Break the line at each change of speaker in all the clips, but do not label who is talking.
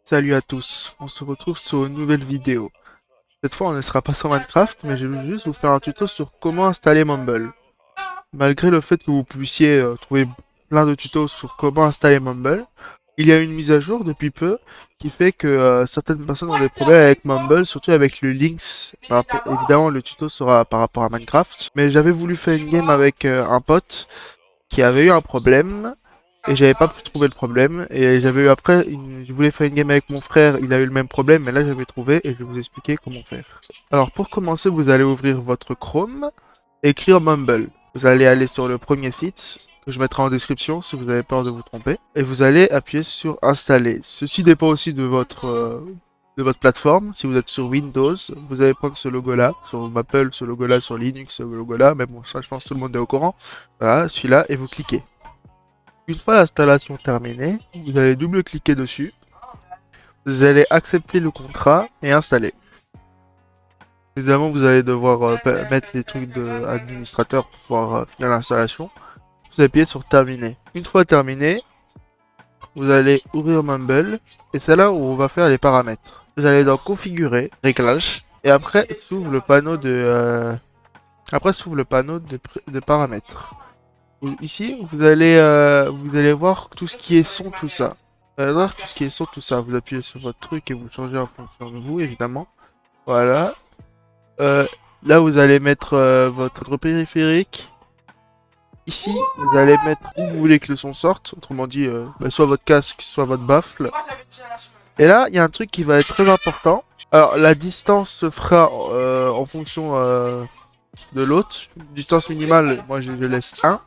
Salut à tous, on se retrouve sur une nouvelle vidéo. Cette fois on ne sera pas sur Minecraft, mais je vais juste vous faire un tuto sur comment installer Mumble. Malgré le fait que vous puissiez trouver plein de tutos sur comment installer Mumble, il y a une mise à jour depuis peu qui fait que certaines personnes ont des problèmes avec Mumble, surtout avec le Lynx. Évidemment le tuto sera par rapport à Minecraft, mais j'avais voulu faire une game avec un pote qui avait eu un problème et j'avais pas pu trouver le problème et j'avais eu après je voulais faire une game avec mon frère, il a eu le même problème mais là j'avais trouvé et je vais vous expliquer comment faire. Alors pour commencer, vous allez ouvrir votre Chrome et écrire Mumble. Vous allez aller sur le premier site que je mettrai en description si vous avez peur de vous tromper et vous allez appuyer sur installer. Ceci dépend aussi de votre plateforme. Si vous êtes sur Windows, vous allez prendre ce logo là, sur Maple, ce logo là, sur Linux, ce logo là, mais bon ça je pense que tout le monde est au courant. Voilà, celui-là et vous cliquez. Une fois l'installation terminée, vous allez double-cliquer dessus, vous allez accepter le contrat et installer. Évidemment, vous allez devoir mettre les trucs d'administrateur pour pouvoir finir l'installation. Vous appuyez sur terminer. Une fois terminé, vous allez ouvrir Mumble et c'est là où on va faire les paramètres. Vous allez dans configurer, réglages et après s'ouvre le panneau de paramètres. Ici, vous allez voir tout ce qui est son, tout ça. Vous allez voir tout ce qui est son, tout ça. Vous appuyez sur votre truc et vous changez en fonction de vous, évidemment. Voilà. Euh, Là, vous allez mettre votre périphérique. Ici, vous allez mettre où vous voulez que le son sorte. Autrement dit, soit votre casque, soit votre baffle. Et là, il y a un truc qui va être très important. Alors, la distance se fera en fonction de l'autre. Distance minimale, moi je laisse 1.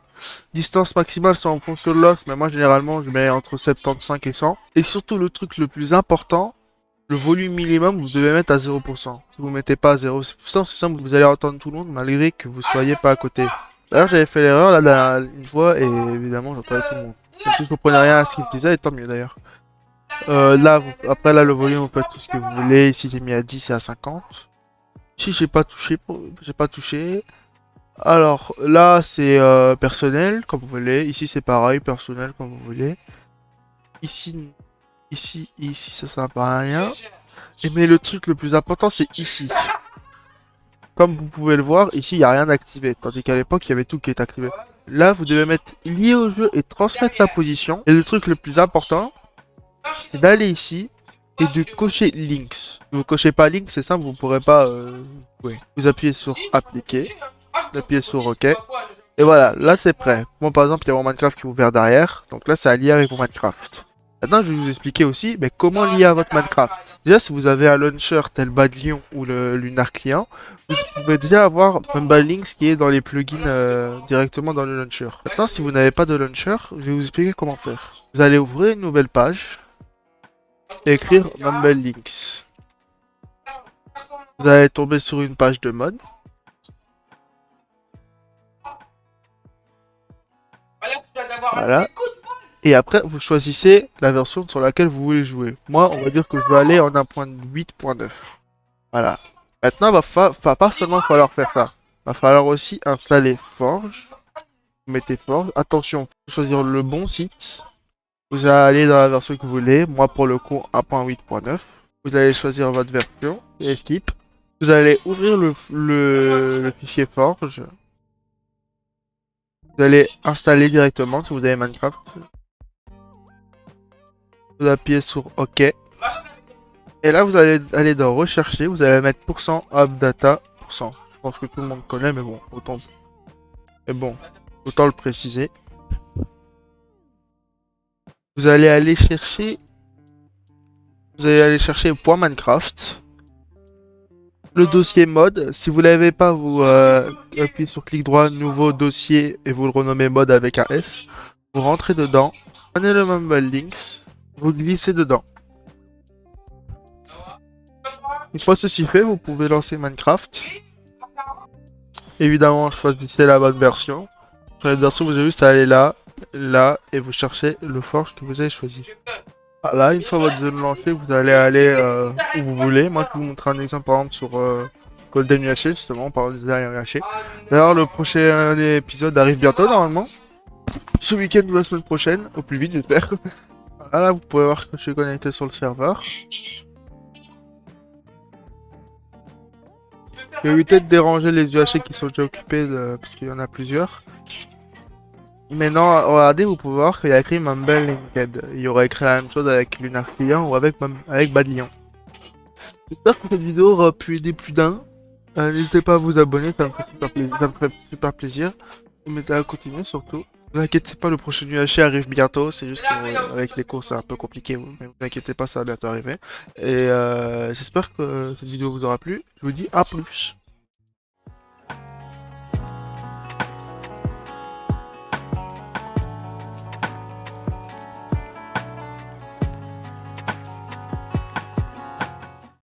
Distance maximale, c'est en fonction de l'os, mais moi généralement je mets entre 75 et 100. Et surtout le truc le plus important, le volume minimum, vous devez mettre à 0%. Si vous mettez pas à 0%, c'est simple, vous allez entendre tout le monde malgré que vous soyez pas à côté. D'ailleurs j'avais fait l'erreur là une fois et évidemment j'entendais tout le monde. Même si je comprenais rien à ce qu'il disait, et tant mieux d'ailleurs. Là, après là le volume, vous faites tout ce que vous voulez. Ici j'ai mis à 10 et à 50. Ici j'ai pas touché. Alors là c'est personnel comme vous voulez, ici c'est pareil, personnel comme vous voulez. Ici, ici ça sert à rien. Mais le truc le plus important c'est ici. Comme vous pouvez le voir, ici il n'y a rien d'activé, tandis qu'à l'époque il y avait tout qui est activé. Là vous devez mettre lié au jeu et transmettre la position. Et le truc le plus important, c'est d'aller ici et de cocher Links. Si vous cochez pas Links, c'est simple, vous pourrez pas jouer. Vous appuyez sur appliquer, vous appuyez sur OK. Et voilà, là c'est prêt. Bon, par exemple, il y a mon Minecraft qui est ouvert derrière. Donc là, c'est à lier avec mon Minecraft. Maintenant, je vais vous expliquer aussi mais comment lier à votre Minecraft. Déjà, si vous avez un launcher tel Bad Lion ou le Lunar Client, vous pouvez déjà avoir Mumble Links qui est dans les plugins directement dans le launcher. Maintenant, si vous n'avez pas de launcher, je vais vous expliquer comment faire. Vous allez ouvrir une nouvelle page et écrire Mumble Links. Vous allez tomber sur une page de mode. Voilà. Et après, vous choisissez la version sur laquelle vous voulez jouer. Moi, on va dire que je vais aller en 1.8.9. Voilà. Maintenant, va pas seulement falloir faire ça. Va falloir aussi installer Forge. Vous mettez Forge. Attention, choisir le bon site. Vous allez aller dans la version que vous voulez. Moi, pour le coup, 1.8.9. Vous allez choisir votre version et skip. Vous allez ouvrir le fichier Forge. Vous allez installer directement si vous avez Minecraft. Vous appuyez sur OK. Et là, vous allez aller dans rechercher, vous allez mettre %appdata %. Je pense que tout le monde connaît, mais bon, autant le préciser. Vous allez aller chercher, .minecraft. Le dossier mode, si vous l'avez pas, vous appuyez sur clic droit, nouveau dossier, et vous le renommez mode avec un S. Vous rentrez dedans, prenez le Mumble Links, vous glissez dedans. Une fois ceci fait, vous pouvez lancer Minecraft. Évidemment, choisissez la bonne version. Sur la version, vous avez juste à aller là, là, et vous cherchez le forge que vous avez choisi. Voilà, une fois votre zone lancée, vous allez aller où vous voulez. Moi, je vais vous montrer un exemple, par exemple, sur Golden UHC, justement, on parle des UHC. D'ailleurs, le prochain épisode arrive bientôt, normalement. Ce week-end ou la semaine prochaine, au plus vite, j'espère. Là, vous pouvez voir que je suis connecté sur le serveur. Je vais éviter de déranger les UHC qui sont déjà occupés parce qu'il y en a plusieurs. Maintenant, regardez, vous pouvez voir qu'il y a écrit Mumble Linked. Il y aurait écrit la même chose avec Lunar Client ou avec Bad Lion. J'espère que cette vidéo aura pu aider plus d'un. N'hésitez pas à vous abonner, ça me fait super plaisir. Ça me ferait super plaisir. Et mettez à continuer surtout. Ne vous inquiétez pas, le prochain UHC arrive bientôt. C'est juste qu'avec les cours, c'est un peu compliqué. Mais vous inquiétez pas, ça va bientôt arriver. Et j'espère que cette vidéo vous aura plu. Je vous dis à plus.